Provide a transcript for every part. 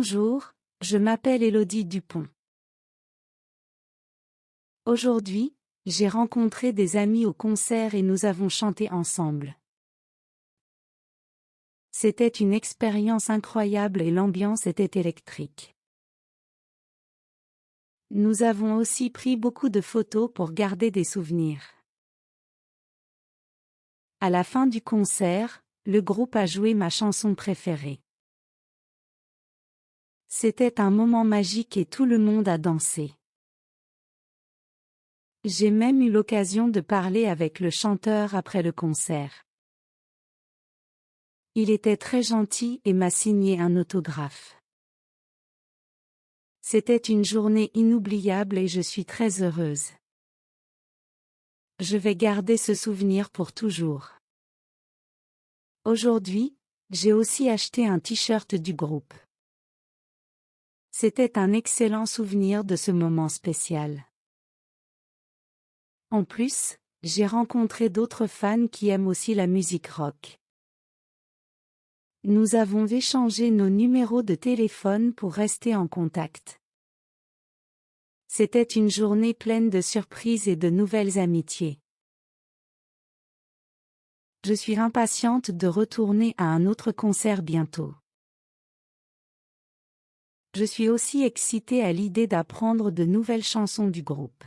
Bonjour, je m'appelle Élodie Dupont. Aujourd'hui, j'ai rencontré des amis au concert et nous avons chanté ensemble. C'était une expérience incroyable et l'ambiance était électrique. Nous avons aussi pris beaucoup de photos pour garder des souvenirs. À la fin du concert, le groupe a joué ma chanson préférée. C'était un moment magique et tout le monde a dansé. J'ai même eu l'occasion de parler avec le chanteur après le concert. Il était très gentil et m'a signé un autographe. C'était une journée inoubliable et je suis très heureuse. Je vais garder ce souvenir pour toujours. Aujourd'hui, j'ai aussi acheté un t-shirt du groupe. C'était un excellent souvenir de ce moment spécial. En plus, j'ai rencontré d'autres fans qui aiment aussi la musique rock. Nous avons échangé nos numéros de téléphone pour rester en contact. C'était une journée pleine de surprises et de nouvelles amitiés. Je suis impatiente de retourner à un autre concert bientôt. Je suis aussi excitée à l'idée d'apprendre de nouvelles chansons du groupe.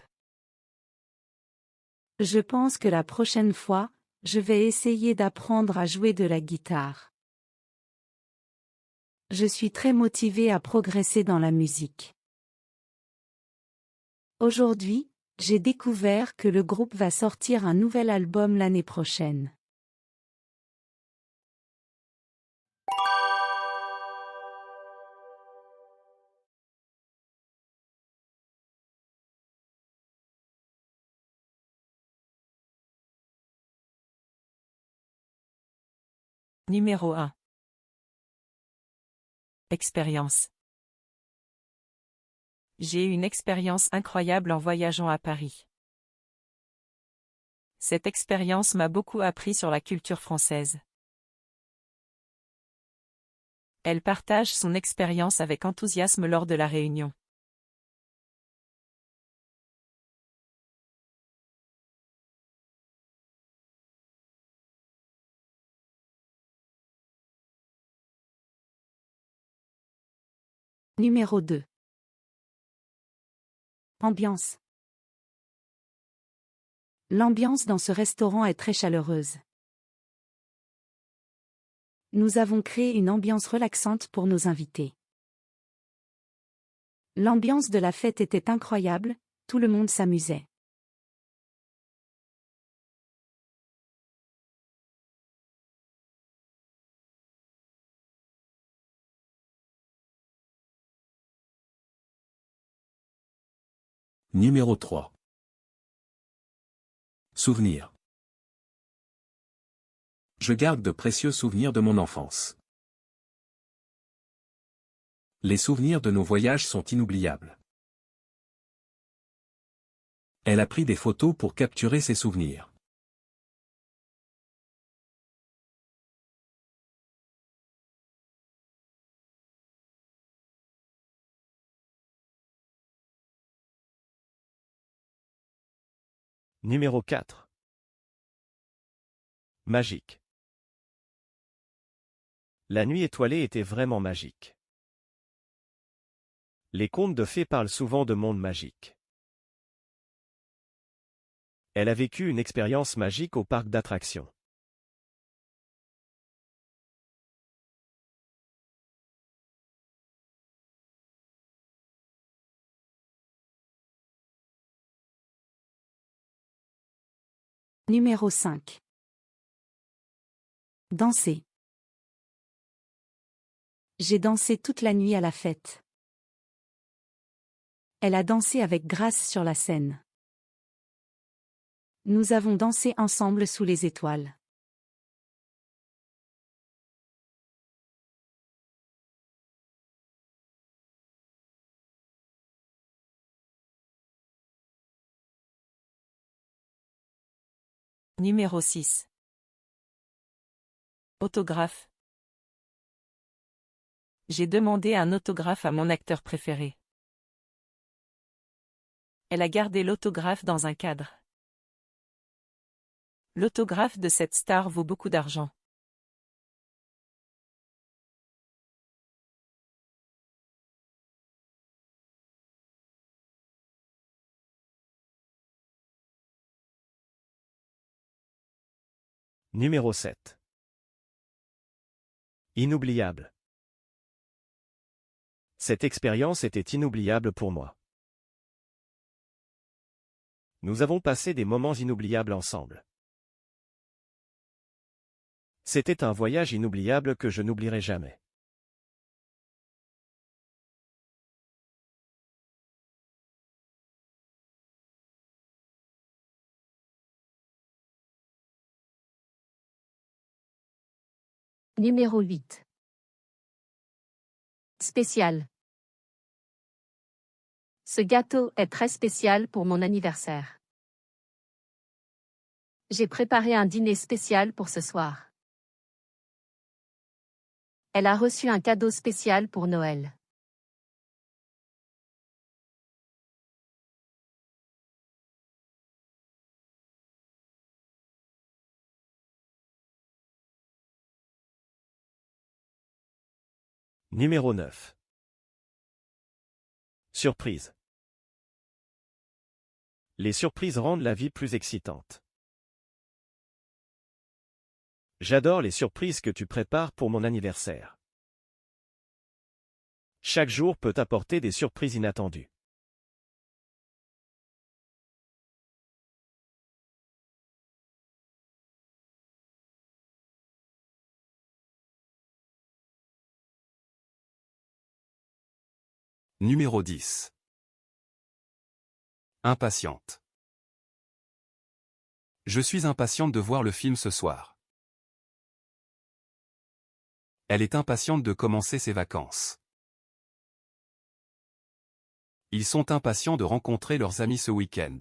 Je pense que la prochaine fois, je vais essayer d'apprendre à jouer de la guitare. Je suis très motivée à progresser dans la musique. Aujourd'hui, j'ai découvert que le groupe va sortir un nouvel album l'année prochaine. Numéro 1. Expérience. J'ai eu une expérience incroyable en voyageant à Paris. Cette expérience m'a beaucoup appris sur la culture française. Elle partage son expérience avec enthousiasme lors de la réunion. Numéro 2. Ambiance. L'ambiance dans ce restaurant est très chaleureuse. Nous avons créé une ambiance relaxante pour nos invités. L'ambiance de la fête était incroyable, tout le monde s'amusait. Numéro 3. Souvenirs. Je garde de précieux souvenirs de mon enfance. Les souvenirs de nos voyages sont inoubliables. Elle a pris des photos pour capturer ces souvenirs. Numéro 4. Magique. La nuit étoilée était vraiment magique. Les contes de fées parlent souvent de mondes magiques. Elle a vécu une expérience magique au parc d'attractions. Numéro 5. Danser. J'ai dansé toute la nuit à la fête. Elle a dansé avec grâce sur la scène. Nous avons dansé ensemble sous les étoiles. Numéro 6. Autographe. J'ai demandé un autographe à mon acteur préféré. Elle a gardé l'autographe dans un cadre. L'autographe de cette star vaut beaucoup d'argent. Numéro 7. Inoubliable. Cette expérience était inoubliable pour moi. Nous avons passé des moments inoubliables ensemble. C'était un voyage inoubliable que je n'oublierai jamais. Numéro 8. Spécial. Ce gâteau est très spécial pour mon anniversaire. J'ai préparé un dîner spécial pour ce soir. Elle a reçu un cadeau spécial pour Noël. Numéro 9. Surprise. Les surprises rendent la vie plus excitante. J'adore les surprises que tu prépares pour mon anniversaire. Chaque jour peut apporter des surprises inattendues. Numéro 10. Impatiente. Je suis impatiente de voir le film ce soir. Elle est impatiente de commencer ses vacances. Ils sont impatients de rencontrer leurs amis ce week-end.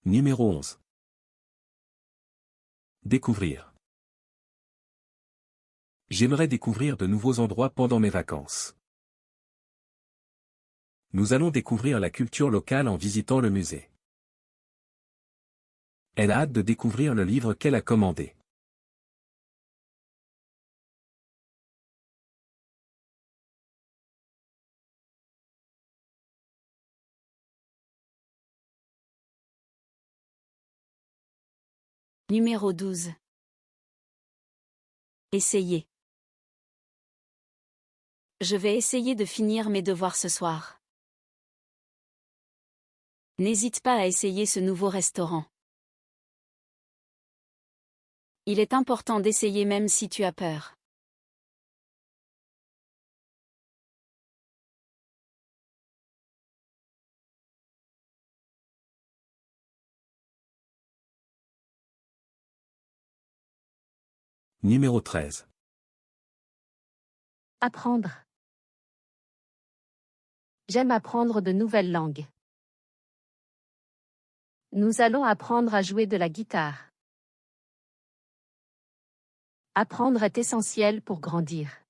Numéro 11. Découvrir. J'aimerais découvrir de nouveaux endroits pendant mes vacances. Nous allons découvrir la culture locale en visitant le musée. Elle a hâte de découvrir le livre qu'elle a commandé. Numéro 12. Essayez. Je vais essayer de finir mes devoirs ce soir. N'hésite pas à essayer ce nouveau restaurant. Il est important d'essayer même si tu as peur. Numéro 13. Apprendre. J'aime apprendre de nouvelles langues. Nous allons apprendre à jouer de la guitare. Apprendre est essentiel pour grandir.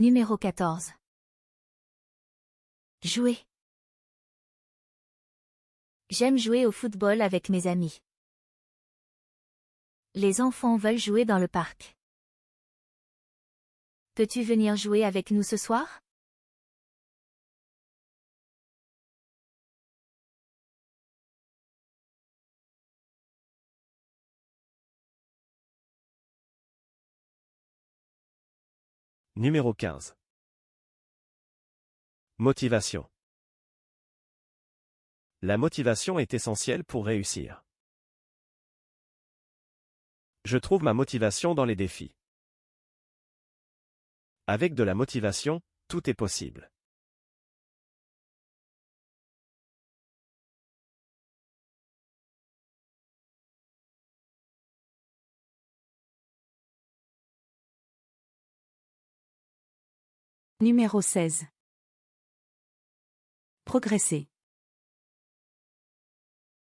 Numéro 14. Jouer. J'aime jouer au football avec mes amis. Les enfants veulent jouer dans le parc. Peux-tu venir jouer avec nous ce soir? Numéro 15. Motivation. La motivation est essentielle pour réussir. Je trouve ma motivation dans les défis. Avec de la motivation, tout est possible. Numéro 16. Progresser.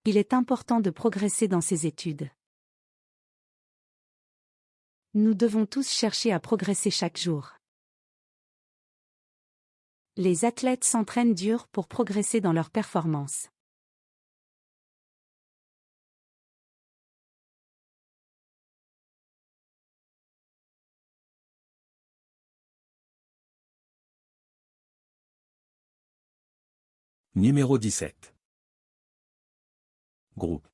Il est important de progresser dans ses études. Nous devons tous chercher à progresser chaque jour. Les athlètes s'entraînent dur pour progresser dans leur performance. Numéro 17. Groupe.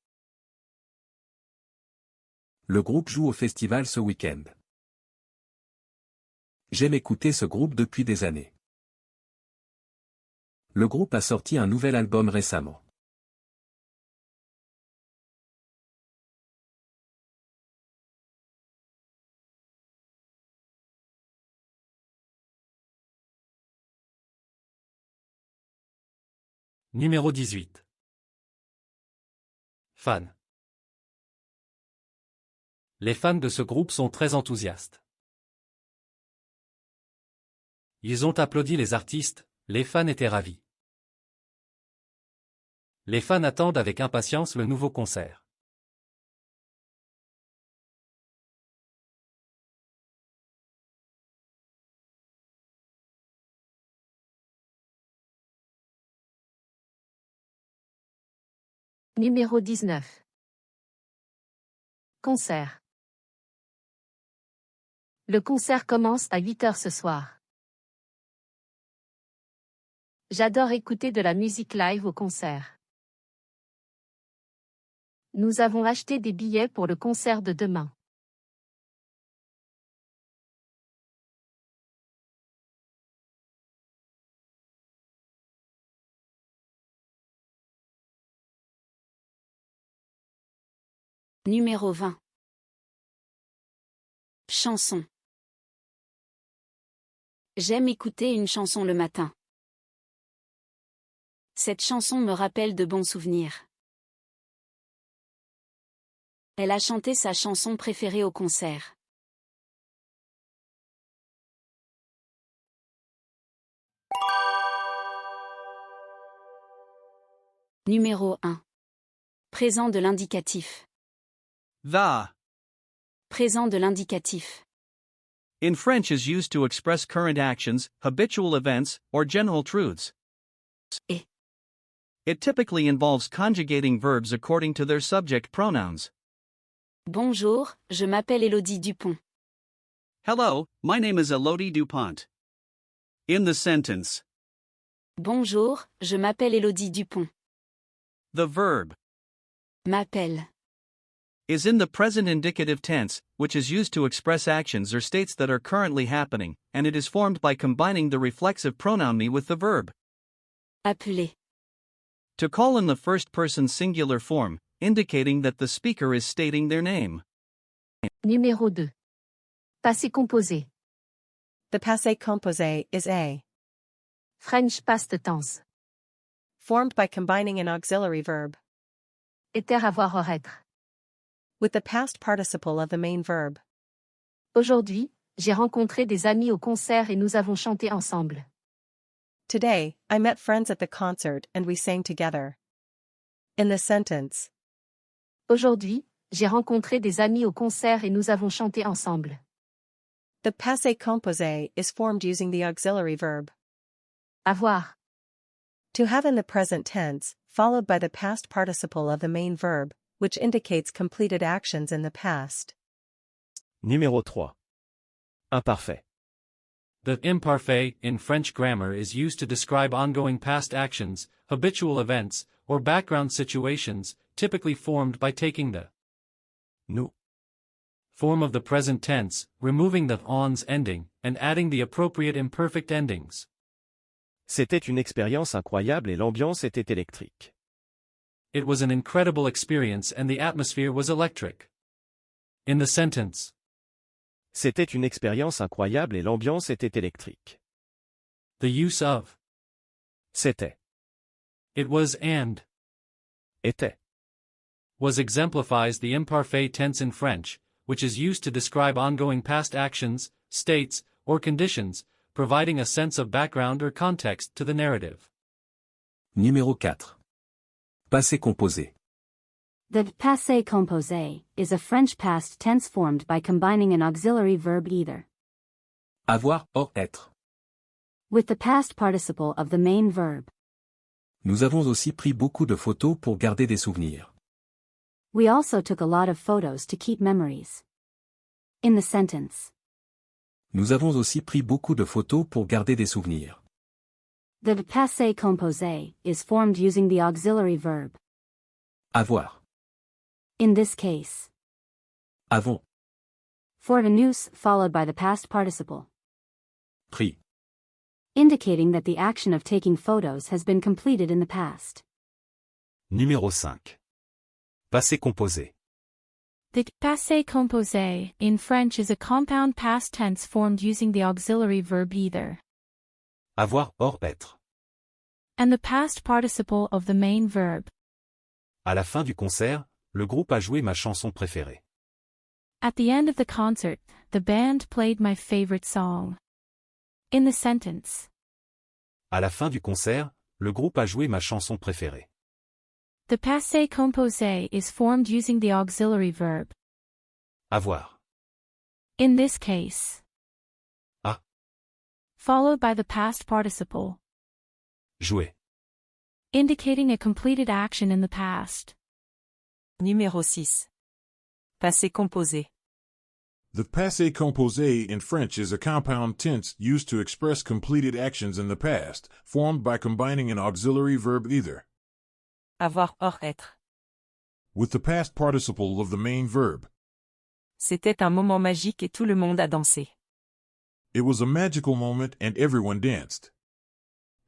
Le groupe joue au festival ce week-end. J'aime écouter ce groupe depuis des années. Le groupe a sorti un nouvel album récemment. Numéro 18. Fans. Les fans de ce groupe sont très enthousiastes. Ils ont applaudi les artistes, les fans étaient ravis. Les fans attendent avec impatience le nouveau concert. Numéro 19. Concert. Le concert commence à 8 heures ce soir. J'adore écouter de la musique live au concert. Nous avons acheté des billets pour le concert de demain. Numéro 20. Chanson. J'aime écouter une chanson le matin. Cette chanson me rappelle de bons souvenirs. Elle a chanté sa chanson préférée au concert. Numéro 1. Présent de l'indicatif. The Présent de l'indicatif. in French is used to express current actions, habitual events, or general truths. Et. It typically involves conjugating verbs according to their subject pronouns. Bonjour, je m'appelle Élodie Dupont. Hello, my name is Elodie Dupont. In the sentence, Bonjour, je m'appelle Élodie Dupont. the verb M'appelle. is in the present indicative tense, which is used to express actions or states that are currently happening, and it is formed by combining the reflexive pronoun me with the verb. Appeler. To call in the first person singular form, indicating that the speaker is stating their name. Numéro 2. Passé composé. The passé composé is a French past tense. formed by combining an auxiliary verb Être avoir or être. with the past participle of the main verb. Aujourd'hui, j'ai rencontré des amis au concert et nous avons chanté ensemble. Today, I met friends at the concert and we sang together. In the sentence, Aujourd'hui, j'ai rencontré des amis au concert et nous avons chanté ensemble. the passé composé is formed using the auxiliary verb Avoir. to have in the present tense, followed by the past participle of the main verb, which indicates completed actions in the past. Numéro 3. Imparfait. The imparfait in French grammar is used to describe ongoing past actions, habitual events, or background situations, typically formed by taking the Nous. form of the present tense, removing the ons ending, and adding the appropriate imperfect endings. C'était une expérience incroyable et l'ambiance était électrique. It was an incredible experience and the atmosphere was electric. In the sentence, C'était une expérience incroyable et l'ambiance était électrique. the use of C'était. it was and Était. was exemplifies the imparfait tense in French, which is used to describe ongoing past actions, states, or conditions, providing a sense of background or context to the narrative. Numéro 4. Passé composé. The passé composé is a French past tense formed by combining an auxiliary verb either Avoir or être. with the past participle of the main verb. Nous avons aussi pris beaucoup de photos pour garder des souvenirs. We also took a lot of photos to keep memories. In the sentence, Nous avons aussi pris beaucoup de photos pour garder des souvenirs. the passé composé is formed using the auxiliary verb. Avoir. In this case, Avons. for a nous followed by the past participle, Pris. indicating that the action of taking photos has been completed in the past. Numéro 5. Passé composé. The passé composé in French is a compound past tense formed using the auxiliary verb either Avoir or être. and the past participle of the main verb. À la fin du concert, le groupe a joué ma chanson préférée. At the end of the concert, the band played my favorite song. In the sentence, À la fin du concert, le groupe a joué ma chanson préférée. the passé composé is formed using the auxiliary verb. Avoir. In this case, A. followed by the past participle, Jouer. indicating a completed action in the past. Numéro 6. Passé composé. The passé composé in French is a compound tense used to express completed actions in the past, formed by combining an auxiliary verb either Avoir or être. with the past participle of the main verb. C'était un moment magique et tout le monde a dansé. It was a magical moment and everyone danced.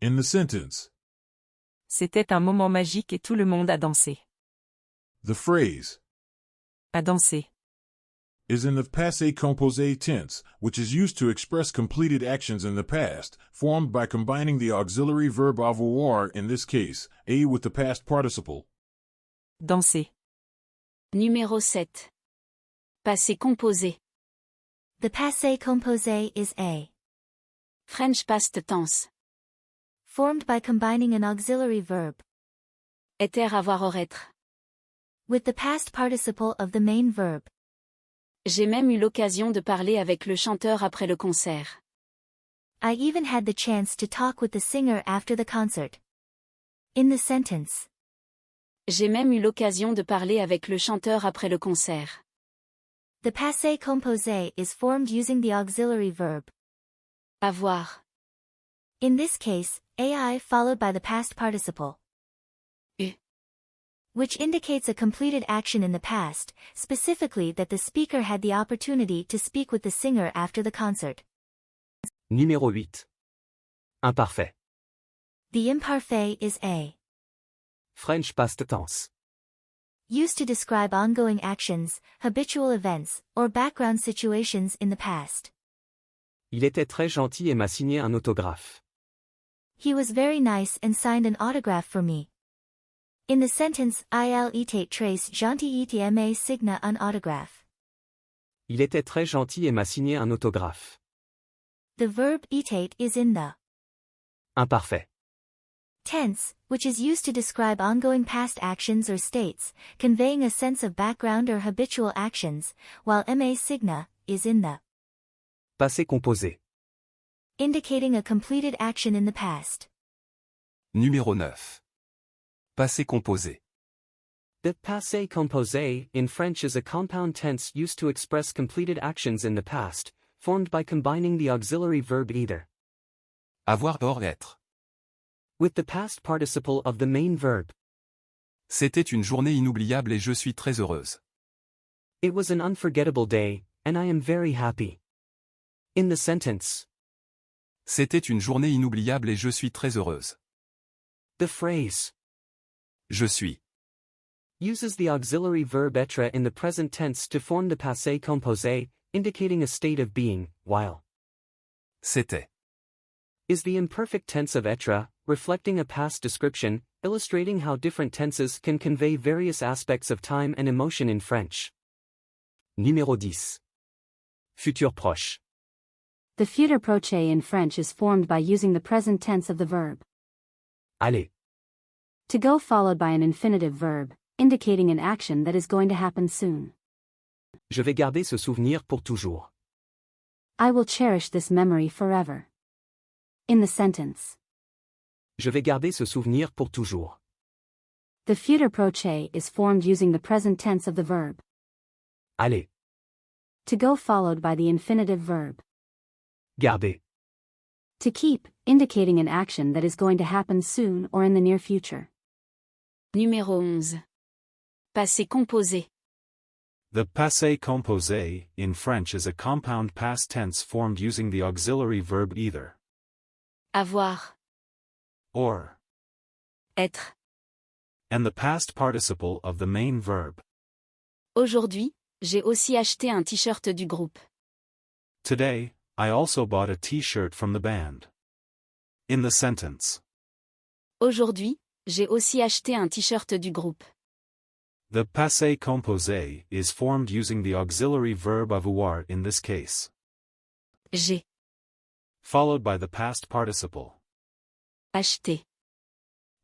In the sentence, C'était un moment magique et tout le monde a dansé. the phrase A dansé. is in the passé composé tense, which is used to express completed actions in the past, formed by combining the auxiliary verb avoir in this case, a with the past participle. Danser. Numéro 7. Passé composé. The passé composé is a French past tense. formed by combining an auxiliary verb Être, avoir or être. with the past participle of the main verb. J'ai même eu l'occasion de parler avec le chanteur après le concert. I even had the chance to talk with the singer after the concert. In the sentence, J'ai même eu l'occasion de parler avec le chanteur après le concert. the passé composé is formed using the auxiliary verb Avoir. in this case, ai followed by the past participle Eu. which indicates a completed action in the past, specifically that the speaker had the opportunity to speak with the singer after the concert. Numéro 8. Imparfait. The imparfait is a French past tense. used to describe ongoing actions, habitual events, or background situations in the past. Il était très gentil et m'a signé un autographe. He was very nice and signed an autograph for me. In the sentence, il était très gentil et m'a signé un autographe. Il était très gentil et m'a signé un autographe. The verb était is in the Imparfait. tense, which is used to describe ongoing past actions or states, conveying a sense of background or habitual actions, while m'a signé is in the Passé composé. indicating a completed action in the past. Numéro 9. Passé composé. The passé composé in French is a compound tense used to express completed actions in the past, formed by combining the auxiliary verb either Avoir or être. with the past participle of the main verb. C'était une journée inoubliable et je suis très heureuse. It was an unforgettable day, and I am very happy. In the sentence, C'était une journée inoubliable et je suis très heureuse. the phrase Je suis. uses the auxiliary verb être in the present tense to form the passé composé, indicating a state of being, while C'était. is the imperfect tense of être, reflecting a past description, illustrating how different tenses can convey various aspects of time and emotion in French. Numéro 10. Futur proche. The futur proche in French is formed by using the present tense of the verb. Aller. To go followed by an infinitive verb, indicating an action that is going to happen soon. Je vais garder ce souvenir pour toujours. I will cherish this memory forever. In the sentence. Je vais garder ce souvenir pour toujours. The futur proche is formed using the present tense of the verb. Aller. To go followed by the infinitive verb. Garder. To keep, indicating an action that is going to happen soon or in the near future. Numéro 11. Passé composé. The passé composé in French is a compound past tense formed using the auxiliary verb either, Avoir. or, Être. and the past participle of the main verb. Aujourd'hui, j'ai aussi acheté un t-shirt du groupe. Today, I also bought a t-shirt from the band. In the sentence. Aujourd'hui, j'ai aussi acheté un t-shirt du groupe. The passé composé is formed using the auxiliary verb avoir in this case, J'ai followed by the past participle, acheté.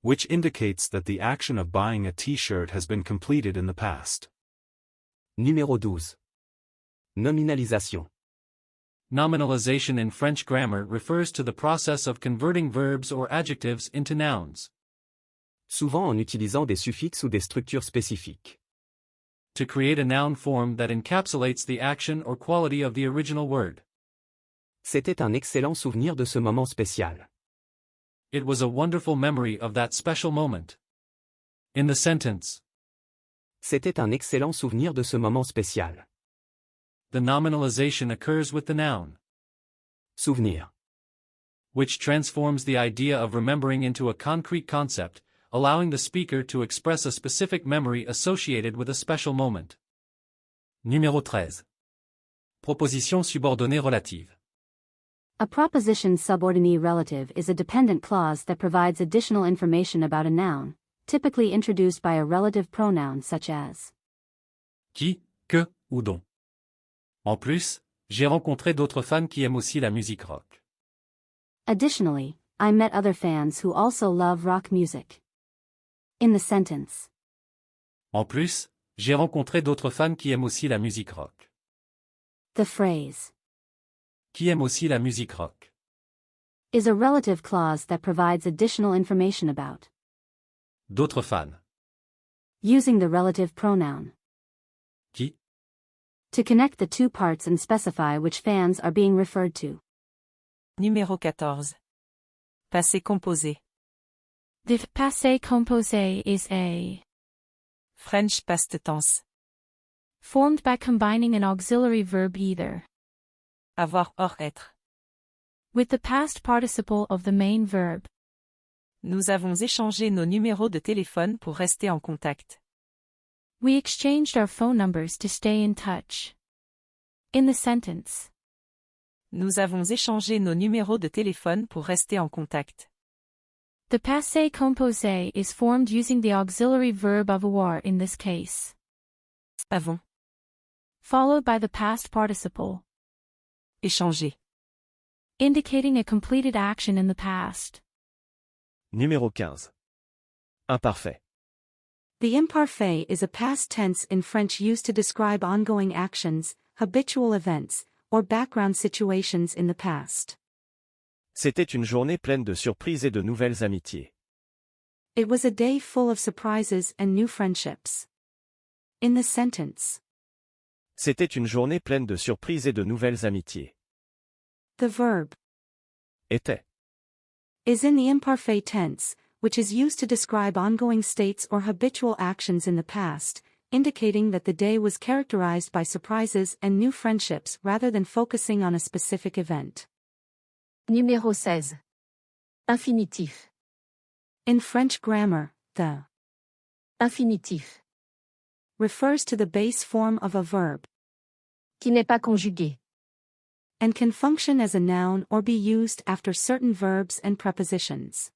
which indicates that the action of buying a t-shirt has been completed in the past. Numéro 12. Nominalisation. Nominalization in French grammar refers to the process of converting verbs or adjectives into nouns. Souvent en utilisant des suffixes ou des structures spécifiques. To create a noun form that encapsulates the action or quality of the original word. C'était un excellent souvenir de ce moment spécial. It was a wonderful memory of that special moment. In the sentence. C'était un excellent souvenir de ce moment spécial. The nominalization occurs with the noun, Souvenir. which transforms the idea of remembering into a concrete concept, allowing the speaker to express a specific memory associated with a special moment. Numéro 13. Proposition subordonnée relative. A proposition subordinate relative is a dependent clause that provides additional information about a noun, typically introduced by a relative pronoun such as Qui, que, ou dont. En plus, j'ai rencontré d'autres fans qui aiment aussi la musique rock. Additionally, I met other fans who also love rock music. In the sentence. En plus, j'ai rencontré d'autres fans qui aiment aussi la musique rock. The phrase Qui aiment aussi la musique rock. is a relative clause that provides additional information about. D'autres fans. Using the relative pronoun. Qui. To connect the two parts and specify which fans are being referred to. Numéro 14. Passé composé. The passé composé is a French past tense. formed by combining an auxiliary verb either Avoir or être. with the past participle of the main verb. Nous avons échangé nos numéros de téléphone pour rester en contact. We exchanged our phone numbers to stay in touch. In the sentence. Nous avons échangé nos numéros de téléphone pour rester en contact. The passé composé is formed using the auxiliary verb avoir in this case, Avons. followed by the past participle, Échanger. indicating a completed action in the past. Numéro 15. Imparfait. The imparfait is a past tense in French used to describe ongoing actions, habitual events, or background situations in the past. C'était une journée pleine de surprises et de nouvelles amitiés. It was a day full of surprises and new friendships. In the sentence. C'était une journée pleine de surprises et de nouvelles amitiés. The verb Était. is in the imparfait tense, which is used to describe ongoing states or habitual actions in the past, indicating that the day was characterized by surprises and new friendships rather than focusing on a specific event. Numéro 16. Infinitif. In French grammar, the Infinitif. refers to the base form of a verb Qui n'est pas conjugué. and can function as a noun or be used after certain verbs and prepositions.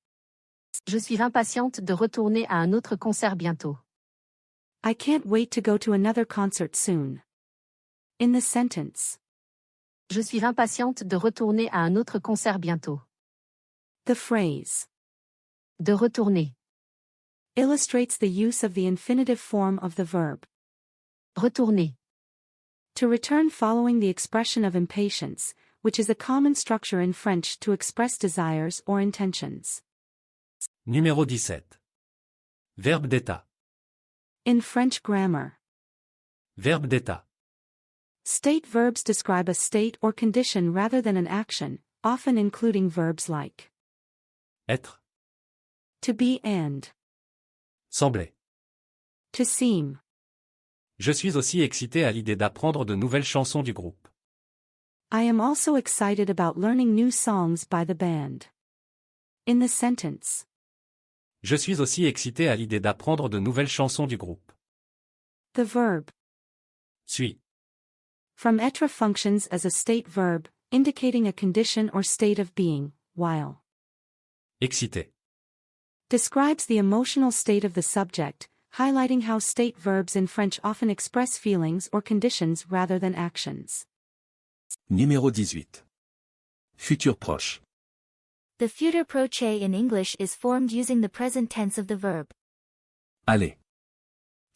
Je suis impatiente de retourner à un autre concert bientôt. I can't wait to go to another concert soon. In the sentence. Je suis impatiente de retourner à un autre concert bientôt. The phrase De retourner. illustrates the use of the infinitive form of the verb. Retourner. To return following the expression of impatience, which is a common structure in French to express desires or intentions. Numéro 17. Verbe d'état. In French grammar, Verbe d'état. state verbs describe a state or condition rather than an action, often including verbs like Être. to be and Sembler. to seem. Je suis aussi excité à l'idée d'apprendre de nouvelles chansons du groupe. I am also excited about learning new songs by the band. In the sentence, Je suis aussi excité à l'idée d'apprendre de nouvelles chansons du groupe. the verb Suis. from être functions as a state verb, indicating a condition or state of being, while Excité. describes the emotional state of the subject, highlighting how state verbs in French often express feelings or conditions rather than actions. Numéro 18. Futur proche. The future proche in English is formed using the present tense of the verb. Aller.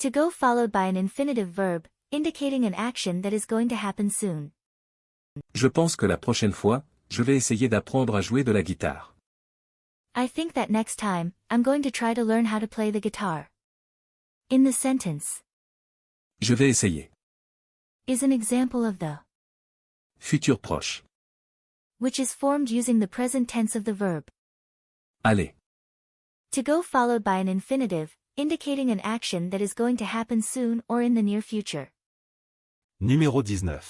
To go followed by an infinitive verb, indicating an action that is going to happen soon. Je pense que la prochaine fois, je vais essayer d'apprendre à jouer de la guitare. I think that next time, I'm going to try to learn how to play the guitar. In the sentence, Je vais essayer. is an example of the, Futur proche. which is formed using the present tense of the verb. Aller. To go followed by an infinitive, indicating an action that is going to happen soon or in the near future. Numéro 19.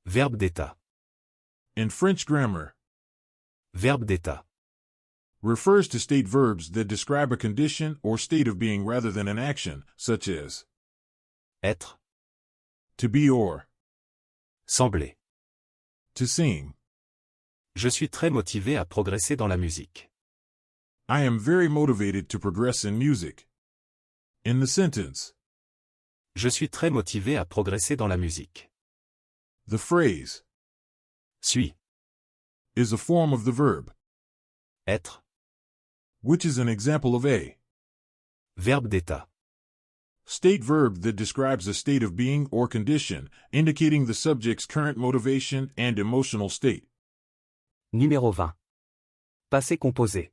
Verbe d'état. In French grammar, Verbe d'état. refers to state verbs that describe a condition or state of being rather than an action, such as Être. to be or Sembler. to seem. Je suis très motivé à progresser dans la musique. I am very motivated to progress in music. In the sentence, Je suis très motivé à progresser dans la musique. the phrase Suis. is a form of the verb, Être. which is an example of a Verbe d'état. state verb that describes a state of being or condition, indicating the subject's current motivation and emotional state. Numéro 20. Passé composé.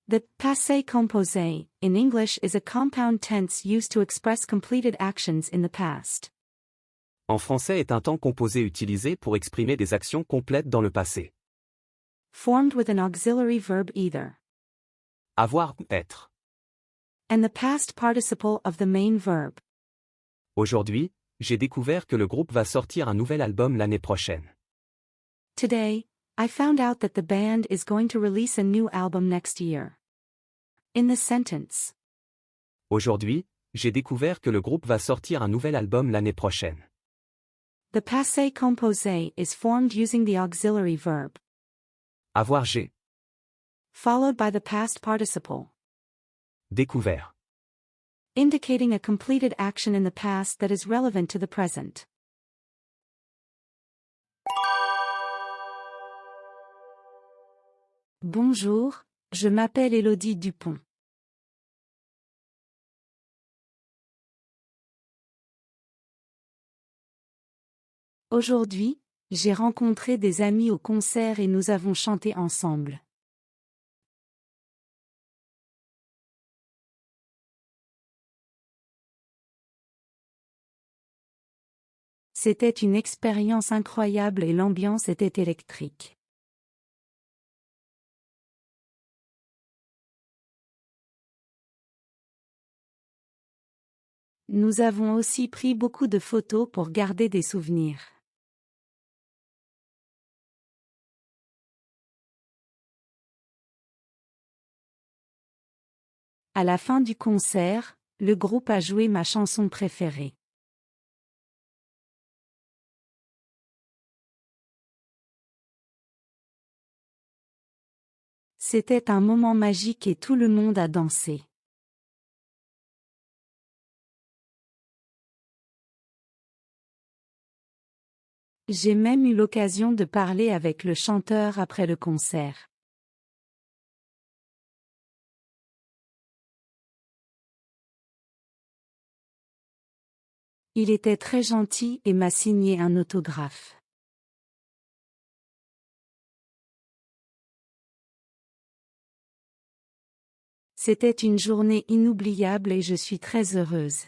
The passé composé, in English, is a compound tense used to express completed actions in the past. En français est un temps composé utilisé pour exprimer des actions complètes dans le passé. Formed with an auxiliary verb either, Avoir ou être. and the past participle of the main verb. Aujourd'hui, j'ai découvert que le groupe va sortir un nouvel album l'année prochaine. Today, I found out that the band is going to release a new album next year. In the sentence, Aujourd'hui, j'ai découvert que le groupe va sortir un nouvel album l'année prochaine. the passé composé is formed using the auxiliary verb, Avoir j'ai followed by the past participle, découvert. indicating a completed action in the past that is relevant to the present. Bonjour, je m'appelle Élodie Dupont. Aujourd'hui, j'ai rencontré des amis au concert et nous avons chanté ensemble. C'était une expérience incroyable et l'ambiance était électrique. Nous avons aussi pris beaucoup de photos pour garder des souvenirs. À la fin du concert, le groupe a joué ma chanson préférée. C'était un moment magique et tout le monde a dansé. J'ai même eu l'occasion de parler avec le chanteur après le concert. Il était très gentil et m'a signé un autographe. C'était une journée inoubliable et je suis très heureuse.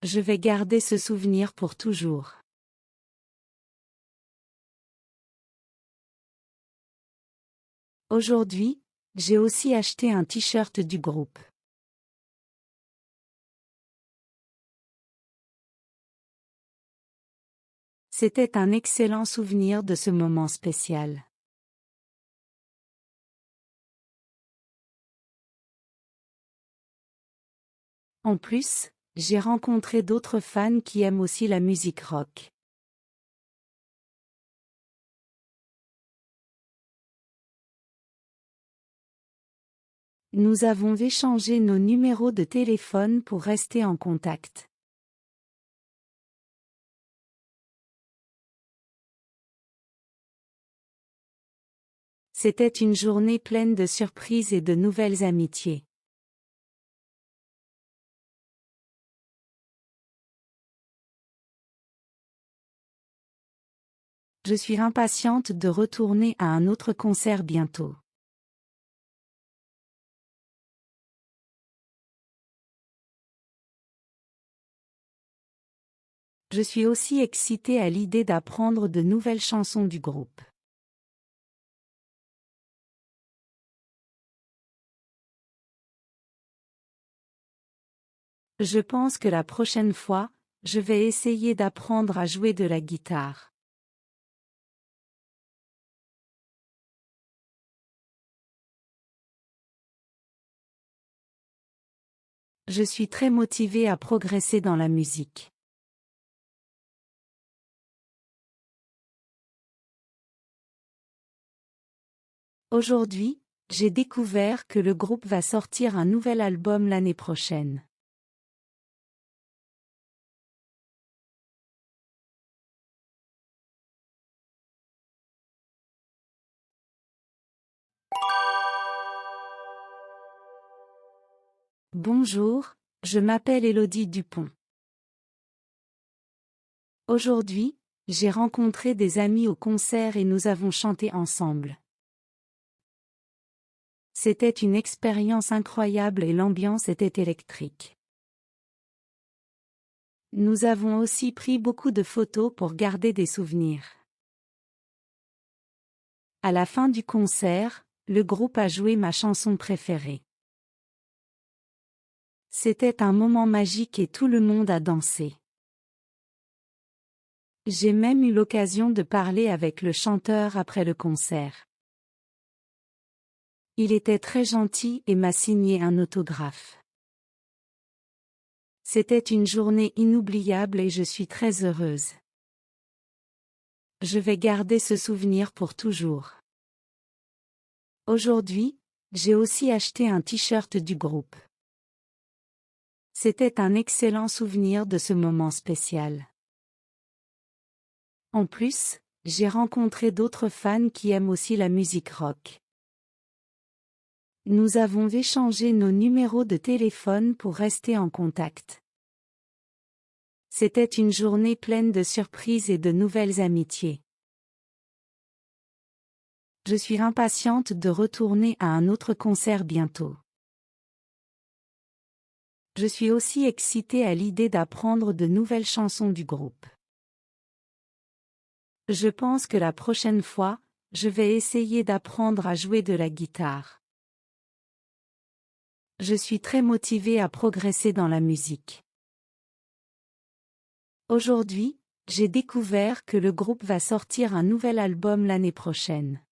Je vais garder ce souvenir pour toujours. Aujourd'hui, j'ai aussi acheté un t-shirt du groupe. C'était un excellent souvenir de ce moment spécial. En plus, j'ai rencontré d'autres fans qui aiment aussi la musique rock. Nous avons échangé nos numéros de téléphone pour rester en contact. C'était une journée pleine de surprises et de nouvelles amitiés. Je suis impatiente de retourner à un autre concert bientôt. Je suis aussi excitée à l'idée d'apprendre de nouvelles chansons du groupe. Je pense que la prochaine fois, je vais essayer d'apprendre à jouer de la guitare. Je suis très motivée à progresser dans la musique. Aujourd'hui, j'ai découvert que le groupe va sortir un nouvel album l'année prochaine. Bonjour, je m'appelle Élodie Dupont. Aujourd'hui, j'ai rencontré des amis au concert et nous avons chanté ensemble. C'était une expérience incroyable et l'ambiance était électrique. Nous avons aussi pris beaucoup de photos pour garder des souvenirs. À la fin du concert, le groupe a joué ma chanson préférée. C'était un moment magique et tout le monde a dansé. J'ai même eu l'occasion de parler avec le chanteur après le concert. Il était très gentil et m'a signé un autographe. C'était une journée inoubliable et je suis très heureuse. Je vais garder ce souvenir pour toujours. Aujourd'hui, j'ai aussi acheté un t-shirt du groupe. C'était un excellent souvenir de ce moment spécial. En plus, j'ai rencontré d'autres fans qui aiment aussi la musique rock. Nous avons échangé nos numéros de téléphone pour rester en contact. C'était une journée pleine de surprises et de nouvelles amitiés. Je suis impatiente de retourner à un autre concert bientôt. Je suis aussi excitée à l'idée d'apprendre de nouvelles chansons du groupe. Je pense que la prochaine fois, je vais essayer d'apprendre à jouer de la guitare. Je suis très motivée à progresser dans la musique. Aujourd'hui, j'ai découvert que le groupe va sortir un nouvel album l'année prochaine.